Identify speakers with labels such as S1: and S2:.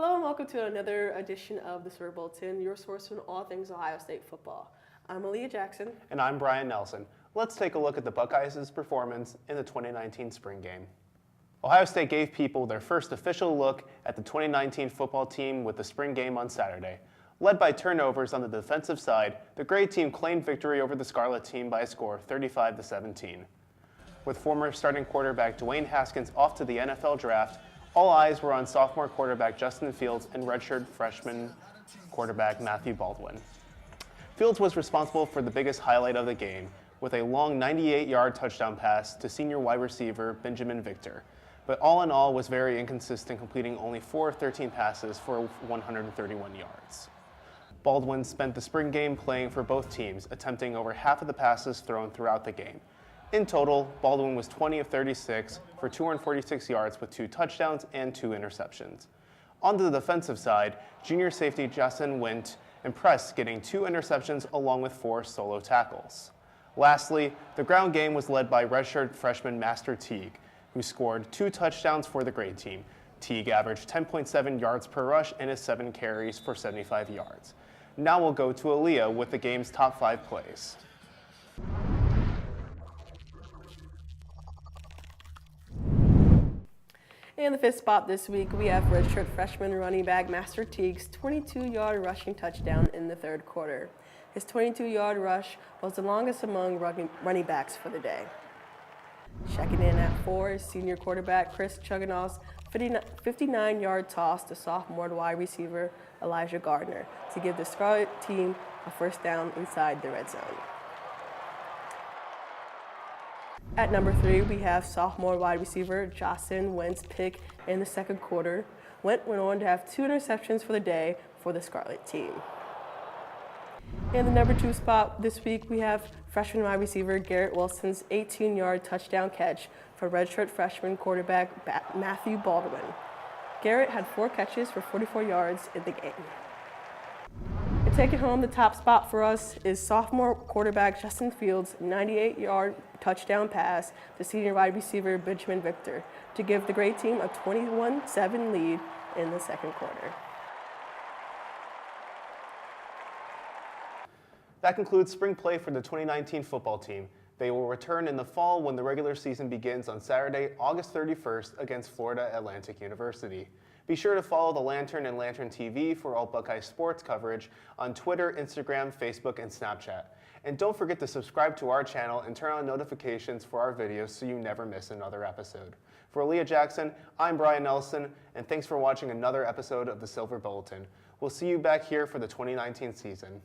S1: Hello and welcome to another edition of the Silver Bulletin, your source on all things Ohio State football. I'm Aaliyah Jackson.
S2: And I'm Brian Nelson. Let's take a look at the Buckeyes' performance in the 2019 spring game. Ohio State gave people their first official look at the 2019 football team with the spring game on Saturday. Led by turnovers on the defensive side, the gray team claimed victory over the Scarlet team by a score of 35-17. With former starting quarterback Dwayne Haskins off to the NFL draft, all eyes were on sophomore quarterback Justin Fields and redshirt freshman quarterback Matthew Baldwin. Fields was responsible for the biggest highlight of the game, with a long 98-yard touchdown pass to senior wide receiver Benjamin Victor, but all in all was very inconsistent, completing only 4 of 13 passes for 131 yards. Baldwin spent the spring game playing for both teams, attempting over half of the passes thrown throughout the game. In total, Baldwin was 20 of 36 for 246 yards with 2 touchdowns and 2 interceptions. On the defensive side, junior safety Justin Wint impressed, getting 2 interceptions along with 4 solo tackles. Lastly, the ground game was led by redshirt freshman Master Teague, who scored 2 touchdowns for the gray team. Teague averaged 10.7 yards per rush and his 7 carries for 75 yards. Now we'll go to Aaliyah with the game's top 5 plays.
S1: In the 5th spot this week, we have redshirt freshman running back Master Teague's 22-yard rushing touchdown in the 3rd quarter. His 22-yard rush was the longest among running backs for the day. Checking in at 4 is senior quarterback Chris Chugginoff's 59-yard toss to sophomore wide receiver Elijah Gardner to give the Scarlet team a first down inside the red zone. At number 3, we have sophomore wide receiver Justin Went's pick in the 2nd quarter. Went on to have 2 interceptions for the day for the Scarlet team. In the number 2 spot this week, we have freshman wide receiver Garrett Wilson's 18-yard touchdown catch for redshirt freshman quarterback Matthew Baldwin. Garrett had 4 catches for 44 yards in the game. And taking home the top spot for us is sophomore quarterback Justin Fields' 98-yard touchdown pass to senior wide receiver Benjamin Victor to give the gray team a 21-7 lead in the 2nd quarter.
S2: That concludes spring play for the 2019 football team. They will return in the fall when the regular season begins on Saturday, August 31st against Florida Atlantic University. Be sure to follow the Lantern and Lantern TV for all Buckeye sports coverage on Twitter, Instagram, Facebook, and Snapchat. And don't forget to subscribe to our channel and turn on notifications for our videos so you never miss another episode. For Aaliyah Jackson, I'm Brian Nelson, and thanks for watching another episode of the Silver Bulletin. We'll see you back here for the 2019 season.